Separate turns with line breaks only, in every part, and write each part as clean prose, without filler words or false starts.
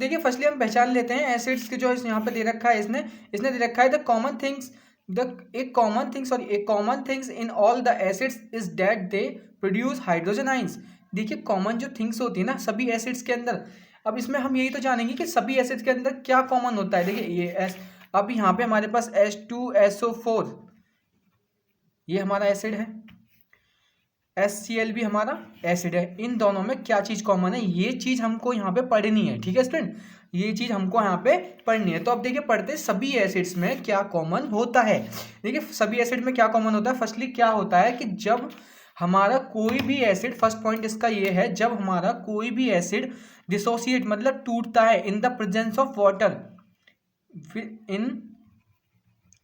देखिए फर्स्टली हम पहचान लेते हैं एसिड्स के जो यहाँ पे दे रखा है, इसने दे रखा है the common things in all the acids is that they produce hydrogen ions. देखिए कॉमन जो थिंग्स होती है ना सभी एसिड्स के अंदर, अब इसमें हम यही तो जानेंगे कि सभी एसिड्स के अंदर क्या कॉमन होता है। देखिए ये एस, अब यहाँ पे हमारे पास H2SO4 ये हमारा एसिड है, HCl भी हमारा एसिड है। इन दोनों में क्या चीज़ कॉमन है, ये चीज़ हमको यहाँ पे पढ़नी है, ठीक है स्टूडेंट, ये चीज़ हमको यहाँ पे पढ़नी है। तो अब देखिए पढ़ते सभी एसिड्स में क्या कॉमन होता है। देखिए सभी एसिड में क्या कॉमन होता है, फर्स्टली क्या होता है कि जब हमारा कोई भी एसिड, फर्स्ट पॉइंट इसका ये है, जब हमारा कोई भी एसिड डिसोसिएट मतलब टूटता है in the presence of water, in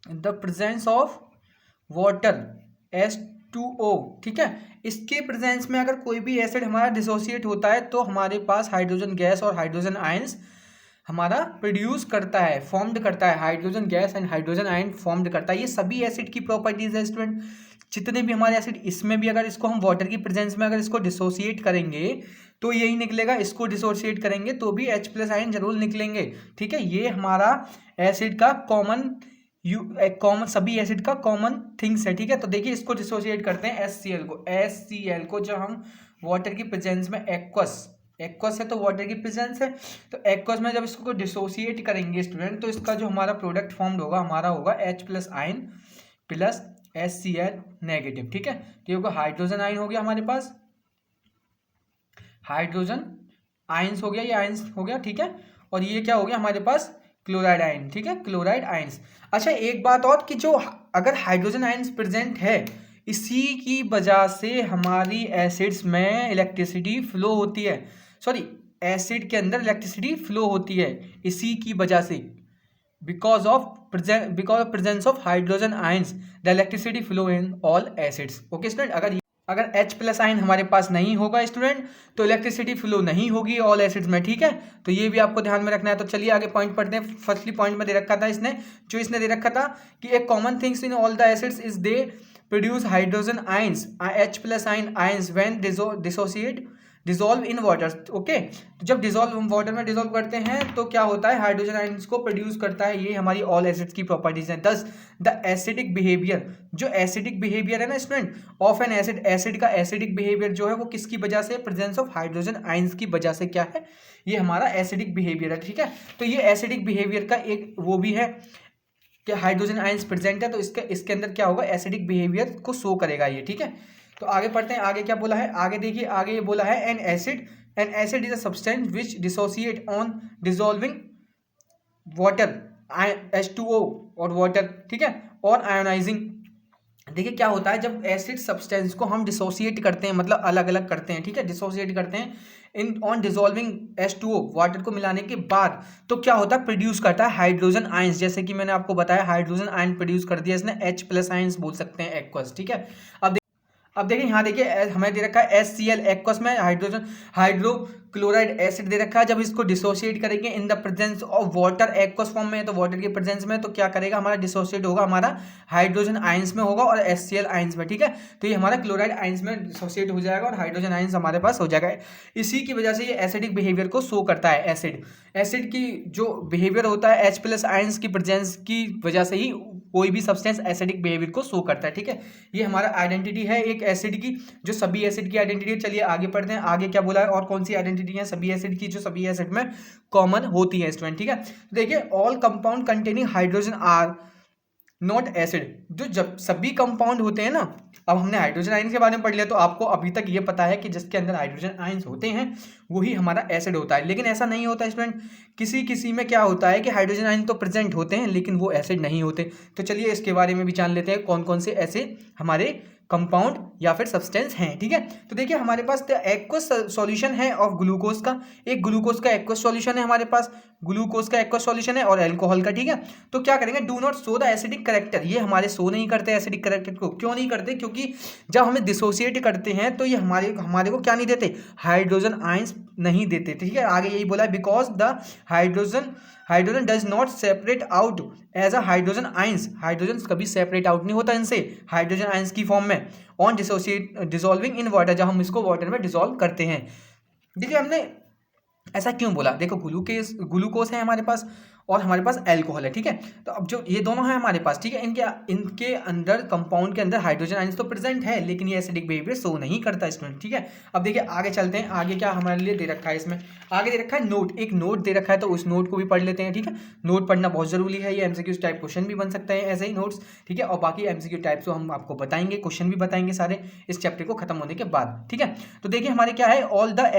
the presence of water H2O, ठीक है, इसके प्रेजेंस में अगर कोई भी एसिड हमारा डिसोसिएट होता है तो हमारे पास हाइड्रोजन गैस और हाइड्रोजन आयंस हमारा प्रोड्यूस करता है, फॉर्म्ड करता है, hydrogen gas and hydrogen ion formed करता है। ये सभी एसिड की प्रॉपर्टीज है स्टूडेंट, जितने भी हमारे एसिड, इसमें भी अगर इसको हम वाटर की प्रेजेंस में अगर इसको डिसोसिएट करेंगे तो यही निकलेगा, इसको डिसोसिएट करेंगे तो भी H+ आयन जरूर निकलेंगे, ठीक है। ये हमारा एसिड का कॉमन सभी एसिड का कॉमन थिंग्स है, ठीक है। तो देखिए इसको डिसोसिएट करते हैं HCl को जब हम वाटर की प्रेजेंस में एक्वस है तो वाटर की प्रेजेंस है, तो एक्वस में जब इसको डिसोसिएट करेंगे स्टूडेंट तो इसका जो हमारा प्रोडक्ट फॉर्म्ड होगा हमारा होगा H+ ion plus HCl negative, ठीक है। तो ये होगा हाइड्रोजन आयन हो गया हमारे पास, हाइड्रोजन आयंस हो गया, ये आयंस हो गया, ठीक है। और ये क्या हो गया हमारे पास क्लोराइड आयन, ठीक है, क्लोराइड आयंस। अच्छा एक बात और कि जो अगर हाइड्रोजन आयंस प्रेजेंट है इसी की वजह से हमारी एसिड्स में इलेक्ट्रिसिटी फ्लो होती है, सॉरी एसिड के अंदर इलेक्ट्रिसिटी फ्लो होती है इसी की वजह से, because of presence of hydrogen ions the electricity flow in all acids. Okay student, अगर H+ आयन हमारे पास नहीं होगा स्टूडेंट तो इलेक्ट्रिसिटी फ्लो नहीं होगी ऑल एसिड्स में, ठीक है। तो ये भी आपको ध्यान में रखना है। तो चलिए आगे पॉइंट पढ़ते हैं। फर्स्टली पॉइंट में दे रखा था इसने दे रखा था कि एक common things in all the acids is they produce hydrogen ions H+ ions when dissolve in water. Okay, तो जब वाटर में डिसॉल्व करते हैं तो क्या होता है, हाइड्रोजन आयंस को प्रोड्यूस करता है। ये हमारी ऑल एसिड्स की प्रॉपर्टीज हैं। दस द एसिडिक बिहेवियर, जो एसिडिक बिहेवियर है ना स्टूडेंट ऑफ एन एसिड का एसिडिक बिहेवियर जो है वो किसकी वजह से, प्रेजेंस ऑफ हाइड्रोजन आयंस की वजह से क्या है, ये हमारा एसिडिक बिहेवियर है, ठीक है। तो ये एसिडिक बिहेवियर का एक वो भी है कि हाइड्रोजन आयंस प्रेजेंट है तो इसके अंदर क्या होगा, एसिडिक बिहेवियर को शो करेगा ये, ठीक है। तो आगे पढ़ते हैं, आगे क्या बोला है, आगे देखिए, आगे ये बोला है N acid is a substance which dissociate on dissolving water H2O और वाटर, ठीक है, और आयोनाइजिंग। देखिए क्या होता है जब एसिड सब्सटेंस को हम डिसोसिएट करते हैं, मतलब अलग अलग करते हैं, ठीक है, डिसोसिएट करते हैं in on dissolving H2O water को मिलाने के बाद, तो क्या होता है, प्रोड्यूस करता है हाइड्रोजन आयंस। जैसे कि मैंने आपको बताया हाइड्रोजन आयन प्रोड्यूस कर दिया इसने, H+ आयंस बोल सकते हैं एक्वस, ठीक है। अब देखिए यहाँ देखिए हमें दे रखा है HCl एक्वस में हाइड्रोक्लोराइड एसिड दे रखा है। जब इसको डिसोसिएट करेंगे in the presence of water aqueous form में, तो वाटर के प्रेजेंस में, तो क्या करेगा हमारा डिसोसिएट होगा, हमारा हाइड्रोजन आयंस में होगा और HCl आयंस में, ठीक है। तो ये हमारा क्लोराइड आयंस में डिसोसिएट हो जाएगा और हाइड्रोजन आयंस हमारे पास हो जाएगा। इसी की वजह से ये एसिडिक बिहेवियर को शो करता है। एसिड की जो बिहेवियर होता है H+ आयंस की प्रेजेंस की वजह से ही कोई भी सब्सटेंस एसिडिक बिहेवियर को शो करता है, ठीक है। ये हमारा आइडेंटिटी है एक एसिड की, जो सभी एसिड की आइडेंटिटी है। चलिए आगे पढ़ते हैं, आगे क्या बोला है और कौन सी आइडेंटिटी है सभी एसिड की जो सभी एसिड में कॉमन होती है स्टूडेंट, ठीक है। देखिए all compound containing hydrogen are not acid. जो जब सभी कंपाउंड होते हैं ना, अब हमने हाइड्रोजन आयन के बारे में पढ़ लिया तो आपको अभी तक ये पता है कि जिसके अंदर हाइड्रोजन आयंस होते हैं वही हमारा एसिड होता है। लेकिन ऐसा नहीं होता स्टूडेंट, किसी में क्या होता है कि हाइड्रोजन आयन तो प्रेजेंट होते हैं लेकिन वो एसिड नहीं होते। तो चलिए इसके बारे में भी जान लेते हैं कौन कौन से ऐसे हमारे कंपाउंड या फिर सब्सटेंस हैं, ठीक है। तो देखिए हमारे पास एक्वस सॉल्यूशन है ऑफ ग्लूकोज का, एक ग्लूकोज का एक्वस सॉल्यूशन है हमारे पास, ग्लूकोज का एक्वस सॉल्यूशन है और अल्कोहल का, ठीक है। तो क्या करेंगे, do not show the acidic character, ये हमारे शो नहीं करते एसिडिक कैरेक्टर को। क्यों नहीं करते, क्योंकि जब हमें डिसोसिएट करते हैं तो ये हमारे को क्या नहीं देते, हाइड्रोजन आयंस नहीं देते, ठीक है। आगे यही बोला है because the hydrogen does not separate out as a hydrogen ions, hydrogen कभी सेपरेट आउट नहीं होता इनसे हाइड्रोजन आयंस की फॉर्म में on dissociate dissolving in water, जब हम इसको वाटर में डिसॉल्व करते हैं। देखिए हमने ऐसा क्यों बोला? देखो ग्लूकोज है हमारे पास और हमारे पास अल्कोहल है, ठीक है। तो अब जो ये दोनों है हमारे पास, ठीक है, इनके अंदर कंपाउंड के अंदर हाइड्रोजन आयंस तो प्रेजेंट है, लेकिन ये एसिडिक बिहेवियर शो नहीं करता स्टूडेंट, ठीक है। अब देखिए आगे चलते हैं, आगे क्या हमारे लिए दे रखा है इसमें, आगे दे रखा है नोट, एक नोट दे रखा है, तो उस नोट को भी पढ़ लेते हैं, ठीक है। नोट पढ़ना बहुत जरूरी है, ये एमसीक्यू टाइप क्वेश्चन भी बन सकते हैं ऐसे ही नोट्स, ठीक है। और बाकी एमसीक्यू टाइप तो हम आपको बताएंगे, क्वेश्चन भी बताएंगे सारे इस चैप्टर को खत्म होने के बाद, ठीक है। तो देखिए हमारे क्या है, all the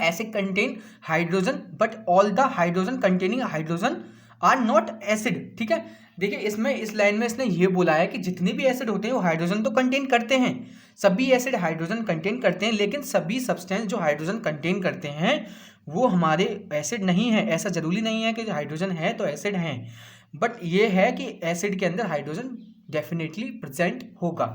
acid contain hydrogen but all the hydrogen containing hydrogen are not acid, ठीक है। देखिए इसमें इस लाइन में इसने ये बोला है कि जितने भी एसिड होते हैं वो हाइड्रोजन तो कंटेन करते हैं, सभी एसिड हाइड्रोजन कंटेन करते हैं, लेकिन सभी सब्सटेंस जो हाइड्रोजन कंटेन करते हैं वो हमारे एसिड नहीं है। ऐसा जरूरी नहीं है कि हाइड्रोजन है तो एसिड है, बट ये है कि एसिड के अंदर हाइड्रोजन डेफिनेटली प्रेजेंट होगा।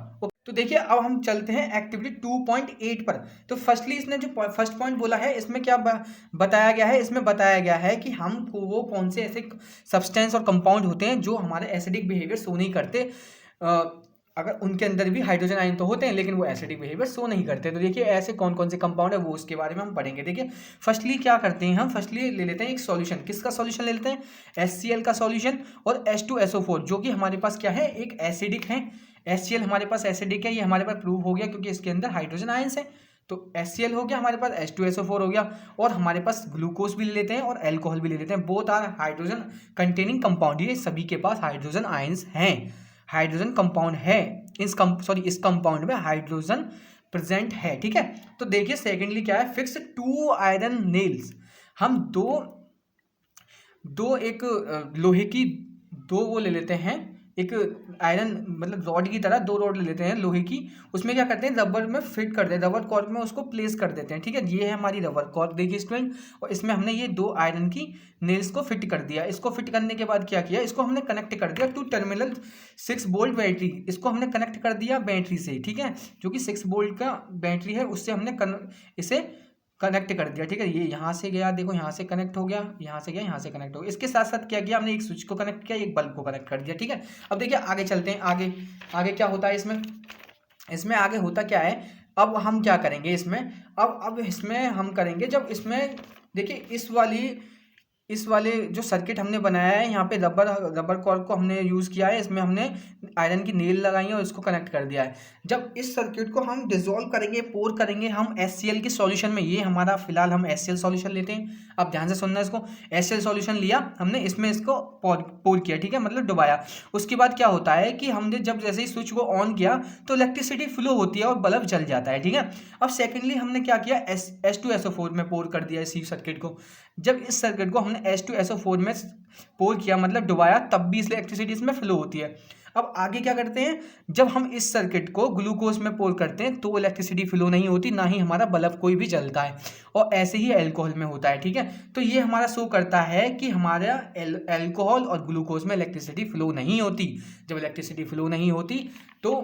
तो देखिए अब हम चलते हैं एक्टिविटी 2.8 पर। तो फर्स्टली इसने जो फर्स्ट पॉइंट बोला है इसमें क्या बताया गया है, इसमें बताया गया है कि हम वो कौन से ऐसे सब्सटेंस और कंपाउंड होते हैं जो हमारे एसिडिक बिहेवियर शो नहीं करते, अगर उनके अंदर भी हाइड्रोजन आयन तो होते हैं लेकिन वो एसिडिक बिहेवियर शो नहीं करते। तो देखिए ऐसे कौन कौन से कंपाउंड है वो उसके बारे में हम पढ़ेंगे। देखिए फर्स्टली क्या करते हैं हम, फर्स्टली ले लेते हैं एक सॉल्यूशन, किसका सॉल्यूशन ले लेते हैं, HCl का सॉल्यूशन और H2SO4 जो कि हमारे पास क्या है, एक एसिडिक है। HCl हमारे पास एसिडिक है, ये हमारे पास प्रूव हो गया क्योंकि इसके अंदर हाइड्रोजन आयंस है। तो HCl हो गया हमारे पास, H2SO4 हो गया, और हमारे पास ग्लूकोज भी ले लेते हैं और अल्कोहल भी ले लेते हैं, both are hydrogen containing compound, ये सभी के पास हाइड्रोजन आयंस हैं, हाइड्रोजन कंपाउंड है, इस कंपाउंड में हाइड्रोजन प्रेजेंट है, ठीक है। तो देखिए सेकेंडली क्या है, फिक्स 2 आयरन नेल्स, हम दो एक लोहे की दो वो ले लेते हैं, एक आयरन मतलब रॉड की तरह 2 रॉड ले लेते हैं लोहे की, उसमें क्या करते हैं रबर में फिट कर देते हैं, रबर कॉर्क में उसको प्लेस कर देते हैं, ठीक है। ये है हमारी रबर कॉर्क, देखिए स्टूडेंट, और इसमें हमने ये 2 आयरन की नेल्स को फिट कर दिया। इसको फिट करने के बाद क्या किया, इसको हमने कनेक्ट कर दिया टू टर्मिनल 6 वोल्ट बैटरी, इसको हमने कनेक्ट कर दिया बैटरी से, ठीक है, जो कि 6 वोल्ट का बैटरी है, उससे हमने इसे कनेक्ट कर दिया, ठीक है। ये यहाँ से गया, देखो यहाँ से कनेक्ट हो गया, यहाँ से गया, यहाँ से कनेक्ट हो गया। इसके साथ साथ क्या किया हमने, एक स्विच को कनेक्ट किया, एक बल्ब को कनेक्ट कर दिया, ठीक है। अब देखिए आगे चलते हैं, आगे क्या होता है इसमें आगे होता क्या है, अब हम क्या करेंगे इसमें, अब इसमें हम करेंगे, जब इसमें देखिए इस वाले जो सर्किट हमने बनाया है, यहाँ पे रबर कॉर्क को हमने यूज़ किया है, इसमें हमने आयरन की नेल लगाई है और इसको कनेक्ट कर दिया है। जब इस सर्किट को हम डिसॉल्व करेंगे, पोर करेंगे हम HCl के सॉल्यूशन में, ये हमारा फिलहाल हम HCl सॉल्यूशन लेते हैं, अब ध्यान से सुनना इसको, HCl सॉल्यूशन लिया हमने, इसमें इसको पोर किया, ठीक है, मतलब डुबाया। उसके बाद क्या होता है कि हमने जब जैसे ही स्विच को ऑन किया तो इलेक्ट्रिसिटी फ्लो होती है और बल्ब जल जाता है, ठीक है। अब सेकेंडली हमने क्या किया, H2SO4 में पोर कर दिया इसी सर्किट को। जब इस सर्किट को हमने H2SO4 में पोर किया मतलब डुबाया, तब भी इलेक्ट्रिसिटी इसमें फ्लो होती है। अब आगे क्या करते हैं, जब हम इस सर्किट को ग्लूकोज में पोर करते हैं तो इलेक्ट्रिसिटी फ्लो नहीं होती, ना ही हमारा बल्ब कोई भी जलता है, और ऐसे ही अल्कोहल में होता है, ठीक है। तो ये हमारा शो करता है कि हमारा अल्कोहल और ग्लूकोज में इलेक्ट्रिसिटी फ्लो नहीं होती। जब इलेक्ट्रिसिटी फ्लो नहीं होती तो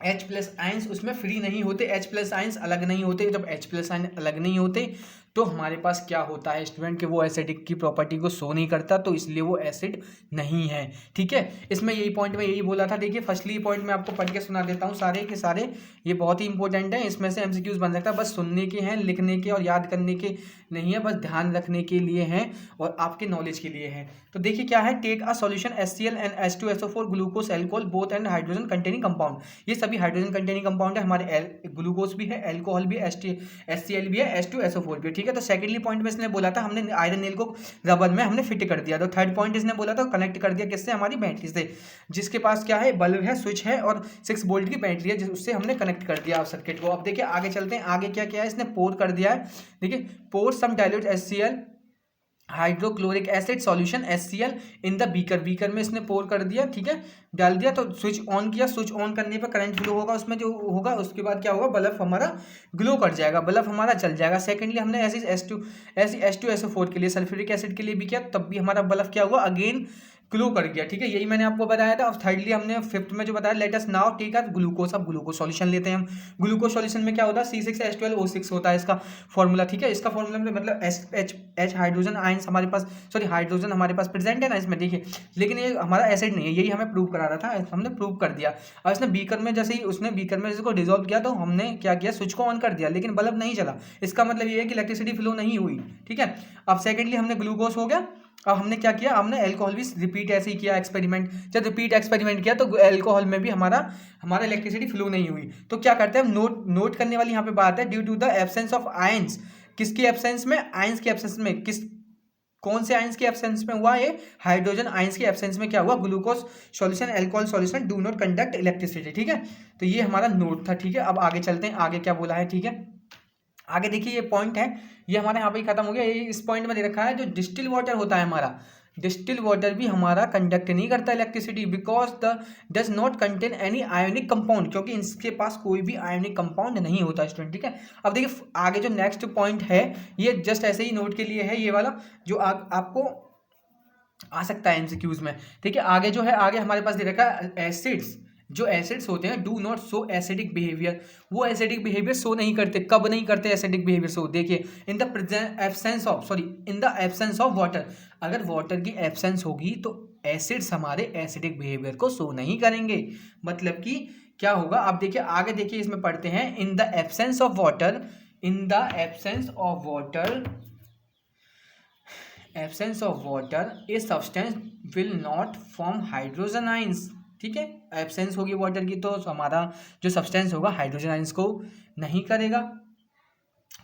H+ आयंस उसमें फ्री नहीं होते, H+ आयंस अलग नहीं होते। जब H+ आयन अलग नहीं होते तो हमारे पास क्या होता है स्टूडेंट कि वो एसिडिक की प्रॉपर्टी को शो नहीं करता, तो इसलिए वो एसिड नहीं है, ठीक है। इसमें यही पॉइंट में यही बोला था। देखिए फर्स्टली पॉइंट मैं आपको पढ़ के सुना देता हूँ सारे के सारे, ये बहुत ही इंपॉर्टेंट है, इसमें से MCQs बन सकता है, बस सुनने के हैं, लिखने के और याद करने के नहीं है, बस ध्यान रखने के लिए हैं और आपके नॉलेज के लिए हैं। तो देखिए क्या है, take a solution HCl and H2SO4 glucose alcohol both and hydrogen containing compound, ये सभी हाइड्रोजन कंटेनिंग कंपाउंड है, हमारे ग्लूकोज भी है, अल्कोहल भी, HCl भी है, H2SO4 भी, ठीक है। तो सेकेंडली पॉइंट में इसने बोला था हमने आयरन नेल को रबर में हमने फिट कर दिया। तो थर्ड पॉइंट इसने बोला था कनेक्ट कर दिया किससे, हमारी बैटरी से, जिसके पास क्या है, बल्ब है, स्विच है और 6 वोल्ट की बैटरी है, उससे हमने कनेक्ट कर दिया सर्किट को। अब देखिए आगे चलते हैं, आगे क्या किया है इसने, पोर कर दिया है। देखिए pour some dilute HCl hydrochloric acid solution HCl in the beaker में इसने पोर कर दिया, ठीक है, डाल दिया। तो स्विच ऑन किया, स्विच ऑन करने पर करंट फ्लो होगा उसमें, जो होगा उसके बाद क्या होगा, बल्ब हमारा ग्लो कर जाएगा, बल्ब हमारा जल जाएगा। सेकेंडली हमने ऐसी H2SO4 के लिए, सल्फ्यूरिक एसिड के लिए भी किया, तब भी हमारा बल्ब क्या हुआ, अगेन क्लो कर गया, ठीक है, यही मैंने आपको बताया था। अब थर्डली हमने फिफ्थ में जो बताया, let us now take a glucose. अब ग्लूकोज सॉल्यूशन लेते हैं हम। ग्लूकोज सॉल्यूशन में क्या होता है, C6H12O6 होता है इसका फॉर्मूला, ठीक है। इसका फॉर्मूला में मतलब H हाइड्रोजन आयंस हमारे पास, सॉरी हाइड्रोजन हमारे पास प्रेजेंट है ना इसमें, देखिए, लेकिन ये हमारा एसिड नहीं है, यही हमें प्रूव करा रहा था, हमने प्रूव कर दिया। और इसने बीकर में जैसे ही उसने बीकर में इसको डिजोल्व किया तो हमने क्या किया, स्विच को ऑन कर दिया, लेकिन बल्ब नहीं चला। इसका मतलब ये है कि इलेक्ट्रिसिटी फ्लो नहीं हुई, ठीक है। अब सेकेंडली हमने ग्लूकोज हो गया। अब हमने क्या किया, हमने अल्कोहल भी रिपीट ऐसे ही किया एक्सपेरिमेंट। जब रिपीट एक्सपेरिमेंट किया तो अल्कोहल में भी हमारा इलेक्ट्रिसिटी फ्लो नहीं हुई। तो क्या करते हैं हम, नोट करने वाली यहाँ पे बात है, due to the absence of ions. किसकी एब्सेंस में, आयंस की एब्सेंस में। कौन से आयंस के एब्सेंस में हुआ, ये हाइड्रोजन आयंस के एब्सेंस में क्या हुआ, glucose solution alcohol solution do not conduct electricity, ठीक है। तो ये हमारा नोट था, ठीक है। अब आगे चलते हैं, आगे क्या बोला है, ठीक है। आगे देखिए ये पॉइंट है, ये हमारे यहाँ पे खत्म हो गया। ये इस पॉइंट में दे रखा है, जो डिस्टिल वाटर होता है हमारा, डिस्टिल वाटर भी हमारा कंडक्ट नहीं करता electricity, because the does not contain any ionic compound, क्योंकि इसके पास कोई भी आयोनिक कंपाउंड नहीं होता स्टूडेंट, ठीक है। अब देखिए आगे जो नेक्स्ट पॉइंट है, ये जस्ट ऐसे ही नोट के लिए है, ये वाला जो आपको आ सकता है एमसीक्यूज में, ठीक है। आगे जो है, आगे हमारे पास दे रखा है एसिड्स। जो एसिड्स होते हैं do not show acidic behaviour, वो एसिडिक बिहेवियर शो नहीं करते। कब नहीं करते एसिडिक बिहेवियर शो, देखिए in the absence of water. अगर वाटर की एब्सेंस होगी तो एसिड्स हमारे एसिडिक बिहेवियर को शो नहीं करेंगे। मतलब कि क्या होगा, आप देखिए आगे, देखिए इसमें पढ़ते हैं, in the absence of water, in the absence of water, absence of water a substance will not form hydrogen ions, ठीक है। एब्सेंस होगी वाटर की तो हमारा जो सब्सटेंस होगा हाइड्रोजन आइंस को नहीं करेगा,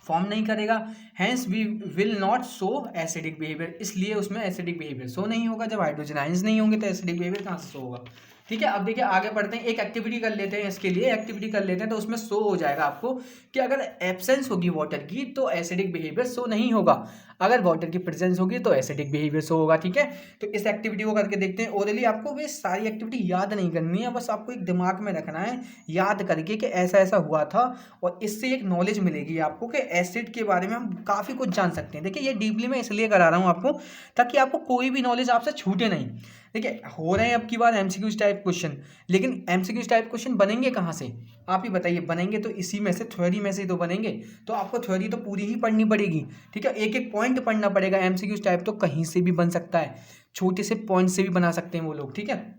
फॉर्म नहीं करेगा। Hence we will not show acidic behaviour, इसलिए उसमें एसिडिक बिहेवियर शो नहीं होगा। जब हाइड्रोजन आइंस नहीं होंगे तो एसिडिक बिहेवियर कहाँ से शो होगा, ठीक है। अब देखिए आगे बढ़ते हैं, एक एक्टिविटी कर लेते हैं, इसके लिए एक्टिविटी कर लेते हैं, तो उसमें शो हो जाएगा आपको कि अगर एब्सेंस होगी वाटर की तो एसिडिक बिहेवियर शो नहीं होगा, अगर वाटर की प्रेजेंस होगी तो एसिडिक बिहेवियर शो होगा, ठीक है। तो इस एक्टिविटी को करके देखते हैं। ओरली आपको वे सारी एक्टिविटी याद नहीं करनी है, बस आपको एक दिमाग में रखना है याद करके कि ऐसा ऐसा हुआ था, और इससे एक नॉलेज मिलेगी आपको कि एसिड के बारे में हम काफ़ी कुछ जान सकते हैं। देखिए ये डीपली मैं इसलिए करा रहा हूँ आपको, ताकि आपको कोई भी नॉलेज आपसे छूटे नहीं। देखिए हो रहे हैं अब की बार एमसीक्यूज टाइप क्वेश्चन, लेकिन एमसीक्यूज टाइप क्वेश्चन बनेंगे कहाँ से, आप ही बताइए। बनेंगे तो इसी में से, थ्योरी में से तो बनेंगे, तो आपको थ्योरी तो पूरी ही पढ़नी पड़ेगी, ठीक है। एक एक पॉइंट पढ़ना पड़ेगा। एमसीक्यूज टाइप तो कहीं से भी बन सकता है, छोटे से पॉइंट से भी बना सकते हैं वो लोग, ठीक है।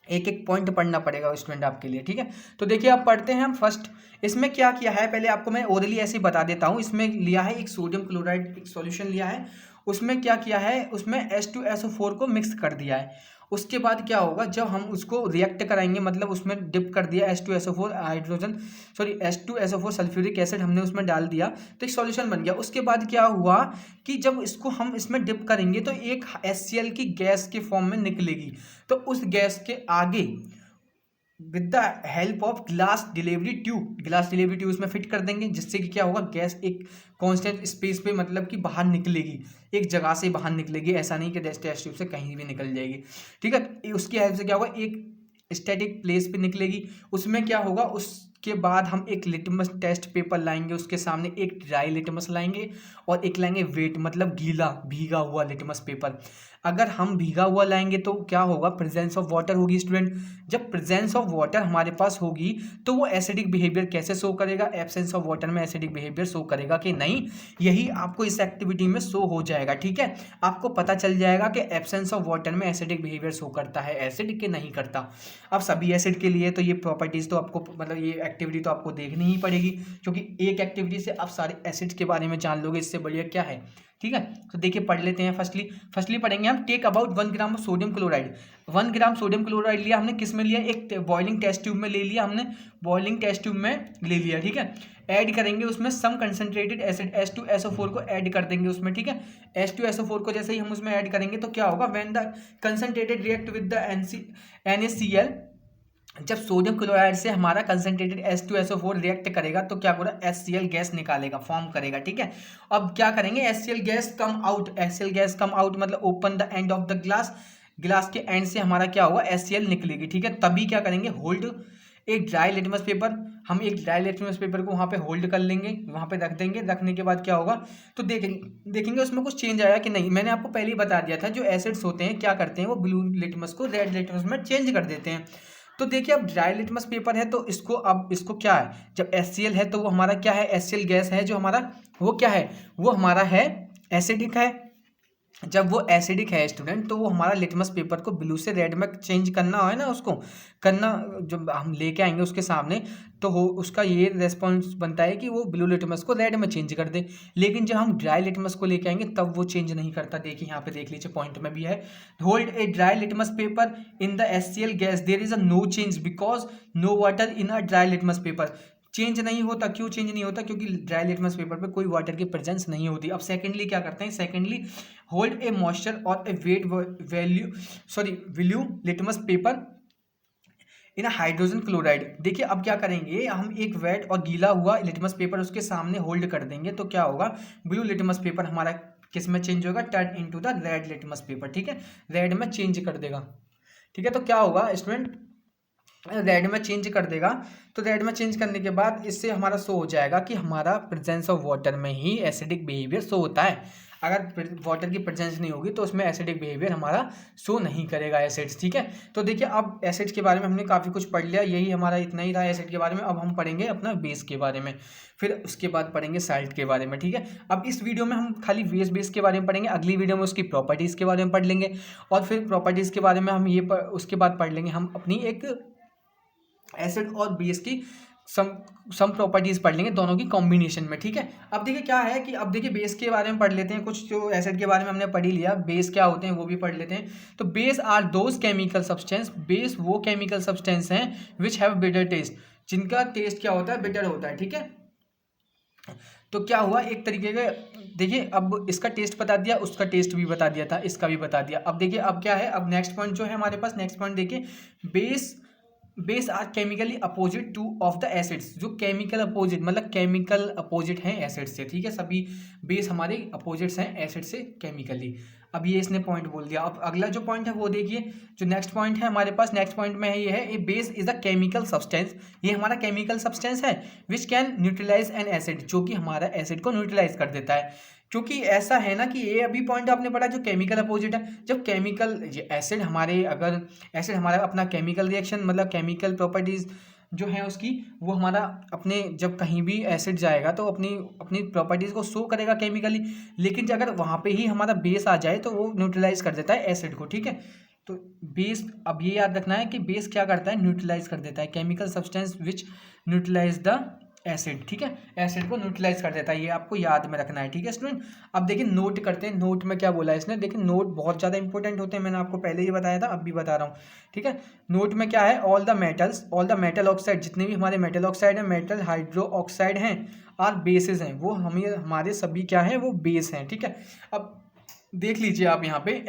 एक एक पॉइंट पढ़ना पड़ेगा स्टूडेंट आपके लिए, ठीक है। तो देखिए आप पढ़ते हैं हम फर्स्ट, इसमें क्या किया है पहले आपको मैं ओरली ऐसे ही बता देता हूँ। इसमें लिया है एक सोडियम क्लोराइड एक सॉल्यूशन लिया है, उसमें क्या किया है, उसमें H2SO4 को मिक्स कर दिया है। उसके बाद क्या होगा, जब हम उसको रिएक्ट कराएंगे, मतलब उसमें डिप कर दिया H2SO4 hydrogen, sorry H2SO4 sulphuric acid हमने उसमें डाल दिया, तो एक सॉल्यूशन बन गया। उसके बाद क्या हुआ कि जब इसको हम इसमें डिप करेंगे तो एक HCl की गैस के फॉर्म में निकलेगी, तो उस गैस के आगे with the help of glass delivery tube उसमें फिट कर देंगे, जिससे कि क्या होगा, गैस एक कांस्टेंट स्पेस पे मतलब कि बाहर निकलेगी, एक जगह से बाहर निकलेगी, ऐसा नहीं कि टेस्ट ट्यूब से कहीं भी निकल जाएगी, ठीक है। उसकी हेल्प से क्या होगा, एक स्टैटिक प्लेस पे निकलेगी। उसमें क्या होगा, उसके बाद हम एक लिटमस टेस्ट पेपर लाएंगे, उसके सामने एक ड्राई लिटमस लाएंगे और एक लाएंगे वेट मतलब गीला भीगा हुआ लिटमस पेपर। अगर हम भीगा हुआ लाएंगे तो क्या होगा, प्रेजेंस ऑफ वाटर होगी स्टूडेंट। जब प्रेजेंस ऑफ वाटर हमारे पास होगी तो वो एसिडिक बिहेवियर कैसे शो करेगा, एब्सेंस ऑफ वाटर में एसिडिक बिहेवियर शो करेगा कि नहीं, यही आपको इस एक्टिविटी में शो हो जाएगा, ठीक है। आपको पता चल जाएगा कि एब्सेंस ऑफ वाटर में एसिडिक बिहेवियर शो करता है, एसिड के नहीं करता। अब सभी एसिड के लिए तो ये प्रॉपर्टीज तो आपको मतलब ये एक्टिविटी तो आपको देखनी ही पड़ेगी, क्योंकि एक एक्टिविटी से आप सारे एसिड्स के बारे में जान लोगे, इससे बढ़िया क्या है, ठीक है। तो देखिए पढ़ लेते हैं। फर्स्टली पढ़ेंगे हम, take about 1 gram of sodium chloride. 1 gram sodium chloride लिया हमने, किस में लिया, एक बॉइलिंग टेस्ट ट्यूब में ले लिया हमने, बॉइलिंग टेस्ट ट्यूब में ले लिया, ठीक है। ऐड करेंगे उसमें सम कंसंट्रेटेड एसिड H2SO4 को ऐड कर देंगे उसमें, ठीक है। H2SO4 को जैसे ही हम उसमें ऐड करेंगे तो क्या होगा, when the concentrated react with the NaCl, जब सोडियम क्लोराइड से हमारा कंसंट्रेटेड H2SO4 रिएक्ट करेगा तो क्या होगा, HCl गैस निकालेगा, फॉर्म करेगा, ठीक है। अब क्या करेंगे, HCl गैस कम आउट मतलब open the end of the glass के एंड से हमारा क्या होगा, HCl निकलेगी, ठीक है। तभी क्या करेंगे, होल्ड एक ड्राई लिटमस पेपर, हम एक ड्राई लिटमस पेपर को वहाँ पे होल्ड कर लेंगे, वहाँ पे रख देंगे। रखने के बाद क्या होगा, तो देखेंगे उसमें कुछ चेंज आया कि नहीं। मैंने आपको पहले ही बता दिया था, जो एसिड्स होते हैं क्या करते हैं, वो ब्लू लिटमस को रेड लिटमस में चेंज कर देते हैं। तो देखिए अब ड्राई लिटमस पेपर है तो इसको क्या है, जब HCl है तो वो हमारा क्या है, HCl गैस है जो हमारा, वो क्या है, वो हमारा है एसिडिक है। जब वो एसिडिक है स्टूडेंट, तो वो हमारा लिटमस पेपर को ब्लू से रेड में चेंज करना है ना, उसको करना, जब हम लेके आएंगे उसके सामने, तो हो उसका ये रेस्पॉन्स बनता है कि वो ब्लू लिटमस को रेड में चेंज कर दे। लेकिन जब हम ड्राई लिटमस को लेके आएंगे तब वो चेंज नहीं करता। देखिए यहाँ पे देख लीजिए, पॉइंट में भी है, hold a dry litmus paper in the HCl gas, there is a no change because no water in a dry litmus paper. Change नहीं होता, क्यों चेंज नहीं होता, क्योंकि ड्राई लिटमस पेपर पे कोई वाटर की प्रेजेंस नहीं होती। अब सेकेंडली क्या करते हैं, सेकेंडली होल्ड ए मॉइस्चर और a wet value litmus paper in hydrogen chloride. देखिए अब क्या करेंगे, हम एक वेट और गीला हुआ लिटमस पेपर उसके सामने होल्ड कर देंगे, तो क्या होगा, ब्लू लिटमस पेपर हमारा किस में चेंज होगा, turn into the red litmus paper. ठीक है, रेड में चेंज कर देगा। ठीक है, तो क्या होगा स्टूडेंट, रेड में चेंज कर देगा। तो रेड में चेंज करने के बाद इससे हमारा शो हो जाएगा कि हमारा प्रेजेंस ऑफ वाटर में ही एसिडिक बिहेवियर शो होता है। अगर वाटर की प्रेजेंस नहीं होगी तो उसमें एसिडिक बिहेवियर हमारा शो नहीं करेगा एसिड्स। ठीक है, तो देखिए अब एसिड्स के बारे में हमने काफ़ी कुछ पढ़ लिया, यही हमारा इतना ही था एसिड के बारे में। अब हम पढ़ेंगे अपना बेस के बारे में, फिर उसके बाद पढ़ेंगे साल्ट के बारे में। ठीक है, अब इस वीडियो में हम खाली बेस के बारे में पढ़ेंगे, अगली वीडियो में उसकी प्रॉपर्टीज़ के बारे में पढ़ लेंगे, और फिर प्रॉपर्टीज़ के बारे में हम उसके बाद पढ़ लेंगे हम अपनी एक एसिड और बेस की सम प्रॉपर्टीज पढ़ लेंगे दोनों की कॉम्बिनेशन में। ठीक है, अब देखिए क्या है कि अब देखिए बेस के बारे में पढ़ लेते हैं कुछ, जो एसिड के बारे में हमने पढ़ ही लिया, बेस क्या होते हैं वो भी पढ़ लेते हैं। तो base are those chemical substance, base वो केमिकल सब्सटेंस हैं विच हैव बिटर टेस्ट, जिनका टेस्ट क्या होता है, बिटर होता है। ठीक है, तो क्या हुआ, एक तरीके का देखिए, अब इसका टेस्ट बता दिया, उसका टेस्ट भी बता दिया था, इसका भी बता दिया। अब देखिए अब क्या है, अब नेक्स्ट पॉइंट जो है हमारे पास, नेक्स्ट पॉइंट देखिए, base are chemically opposite to of the acids, जो केमिकल अपोजिट मतलब केमिकल अपोजिट हैं एसिड से। ठीक है, सभी बेस हमारे अपोजिट्स हैं एसिड से केमिकली। अब ये इसने पॉइंट बोल दिया। अब अगला जो पॉइंट है वो देखिए, जो नेक्स्ट पॉइंट है हमारे पास, नेक्स्ट पॉइंट में है ये है, a base is a chemical substance, ये हमारा केमिकल सब्सटेंस है which can neutralise an acid, जो कि हमारा एसिड को न्यूट्रलाइज कर देता है। क्योंकि ऐसा है ना कि ये अभी पॉइंट आपने पढ़ा जो केमिकल अपोजिट है, जब केमिकल एसिड हमारे, अगर एसिड हमारा अपना केमिकल रिएक्शन मतलब केमिकल प्रॉपर्टीज जो है उसकी, वो हमारा अपने जब कहीं भी एसिड जाएगा तो अपनी अपनी प्रॉपर्टीज़ को शो करेगा केमिकली, लेकिन अगर वहाँ पे ही हमारा बेस आ जाए तो वो न्यूट्रलाइज कर देता है एसिड को। ठीक है, तो बेस, अब ये याद रखना है कि बेस क्या करता है, न्यूट्रलाइज कर देता है, chemical substance which neutralise the acid. ठीक है, एसिड को न्यूट्रलाइज कर देता है, ये आपको याद में रखना है। ठीक है स्टूडेंट, अब देखिए नोट करते हैं, नोट में क्या बोला है इसने। देखिए नोट बहुत ज़्यादा इंपॉर्टेंट होते हैं, मैंने आपको पहले ही बताया था, अब भी बता रहा हूँ। ठीक है, नोट में क्या है, ऑल द मेटल ऑक्साइड, जितने भी हमारे मेटल ऑक्साइड हैं, मेटल हाइड्रो ऑक्साइड हैं, आर बेसिस हैं, वो हमारे सभी क्या हैं, वो बेस हैं। ठीक है, अब देख लीजिए आप यहाँ पे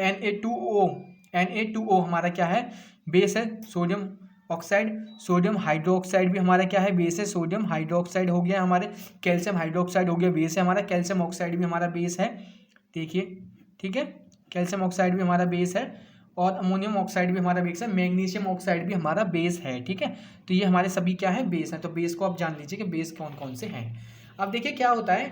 Na2O हमारा क्या है, बेस है। सोडियम ऑक्साइड, सोडियम हाइड्रोक्साइड भी हमारा क्या है, बेस है। सोडियम हाइड्रोक्साइड हो गया हमारे, कैल्शियम हाइड्रोक्साइड हो गया, बेस है हमारा। कैल्शियम ऑक्साइड भी हमारा बेस है, देखिए। ठीक है, कैल्शियम ऑक्साइड भी हमारा बेस है, और अमोनियम ऑक्साइड भी हमारा बेस है। मैग्नीशियम ऑक्साइड भी हमारा बेस है। ठीक है, तो ये हमारे सभी क्या है, बेस हैं। तो बेस को आप जान लीजिए कि बेस कौन कौन से हैं। अब देखिए क्या होता है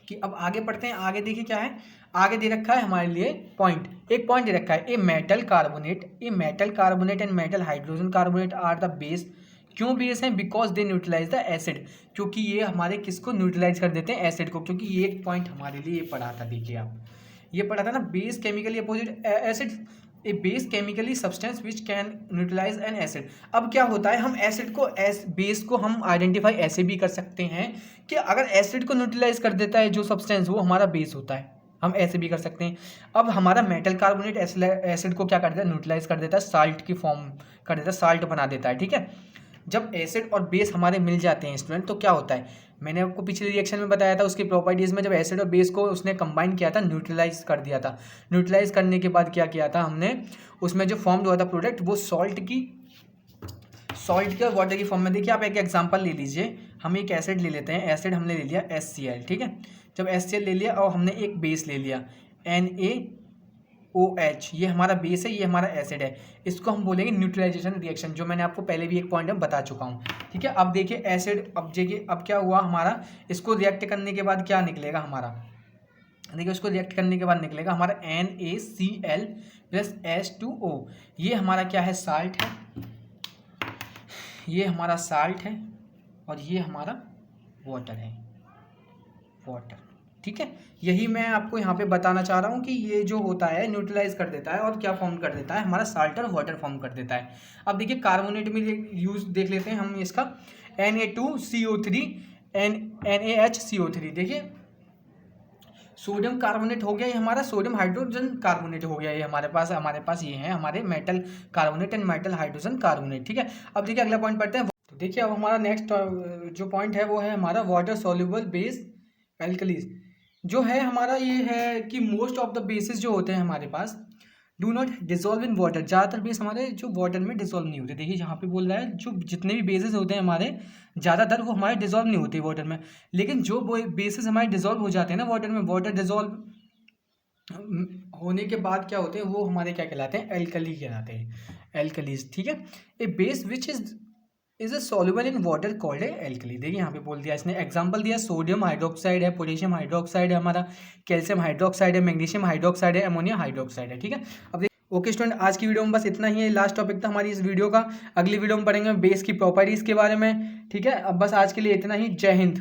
कि अब आगे पढ़ते हैं, आगे देखिए क्या है, आगे दे रखा है हमारे लिए पॉइंट, एक पॉइंट दे रखा है, a metal carbonate and metal hydrogen carbonate are the base. क्यों बेस हैं, because they neutralise the acid, क्योंकि ये हमारे किसको न्यूट्रलाइज कर देते हैं, एसिड को। क्योंकि ये एक पॉइंट हमारे लिए ये पढ़ा था, देखिए आप ये पढ़ा था ना, base chemically opposite acid, a base chemically substance which can neutralise an acid. अब क्या होता है, हम एसिड को बेस को हम आइडेंटिफाई ऐसे भी कर सकते हैं कि अगर एसिड को न्यूट्रलाइज कर देता है जो सब्सटेंस, वो हमारा बेस होता है, हम ऐसे भी कर सकते हैं। अब हमारा मेटल कार्बोनेट एसिड को क्या कर देता है, न्यूट्रलाइज कर देता है, साल्ट की फॉर्म कर देता है, साल्ट बना देता है। ठीक है, जब एसिड और बेस हमारे मिल जाते हैं स्टूडेंट, तो क्या होता है, मैंने आपको पिछले रिएक्शन में बताया था, उसकी प्रॉपर्टीज़ में जब एसिड और बेस को उसने कंबाइन किया था, न्यूट्रलाइज कर दिया था। न्यूट्रलाइज करने के बाद क्या किया था हमने, उसमें जो फॉर्म हुआ था प्रोडक्ट, वो सॉल्ट के और वाटर की फॉर्म में। देखिए आप एक एग्जांपल ले लीजिए, हम एक एसिड ले लेते हैं, एसिड हमने ले लिया HCl। ठीक है, जब HCl ले लिया और हमने एक बेस ले लिया Na OH, ये हमारा बेस है, ये हमारा एसिड है। इसको हम बोलेंगे न्यूट्रलाइजेशन रिएक्शन, जो मैंने आपको पहले भी एक पॉइंट में बता चुका हूँ। ठीक है, अब देखिए एसिड, अब क्या हुआ हमारा, इसको रिएक्ट करने के बाद क्या निकलेगा हमारा, देखिए उसको रिएक्ट करने के बाद निकलेगा हमारा NaCl प्लस H2O। ये हमारा क्या है, साल्ट है, ये हमारा साल्ट है, और ये हमारा वाटर है, वाटर। ठीक है, यही मैं आपको यहाँ पे बताना चाह रहा हूँ कि ये जो होता है न्यूट्रलाइज कर देता है और क्या फॉर्म कर देता है, हमारा साल्ट और वाटर फॉर्म कर देता है। अब देखिए कार्बोनेट में यूज देख लेते हैं हम इसका, Na2CO3 NaHCO3। देखिए सोडियम कार्बोनेट हो गया, ये हमारा सोडियम हाइड्रोजन कार्बोनेट हो गया, ये हमारे पास ये है हमारे metal carbonate and metal hydrogen carbonate. ठीक है, अब देखिए अगला पॉइंट पढ़ते हैं। तो देखिए अब हमारा नेक्स्ट जो पॉइंट है वो है हमारा वाटर सॉल्युबल बेस एल्कलीज। जो है हमारा ये है कि मोस्ट ऑफ द बेसिस जो होते हैं हमारे पास do not dissolve in water. ज़्यादातर बेस हमारे जो वाटर में डिजोल्व नहीं होते। देखिए यहाँ पे बोल रहा है जो जितने भी बेसिस होते हैं हमारे, ज़्यादातर वो हमारे डिजोल्व नहीं होते वाटर में, लेकिन जो बेसिस हमारे डिजोल्व हो जाते हैं ना वाटर में, वाटर डिजोल्व होने के बाद क्या होते हैं वो हमारे क्या कहलाते हैं, एल्कली कहलाते हैं, एल्कलीज। ठीक है, a base which is a soluble in water called है एल्कली। देखिए यहाँ पे बोल दिया इसने, एग्जांपल दिया, सोडियम हाइड्रोक्साइड है, पोटेशियम हाइड्रोक्साइड है हमारा, कैल्शियम हाइड्रोक्साइड है, मैग्नीशियम हाइड्रोक्साइड है, अमोनिया हाइड्रोक्साइड है। ठीक है, अब ओके स्टूडेंट, आज की वीडियो में बस इतना ही है, लास्ट टॉपिक था हमारी इस वीडियो का। अगली वीडियो में पढ़ेंगे बेस की प्रॉपर्टीज़ के बारे में। ठीक है, अब बस आज के लिए इतना ही। जय हिंद।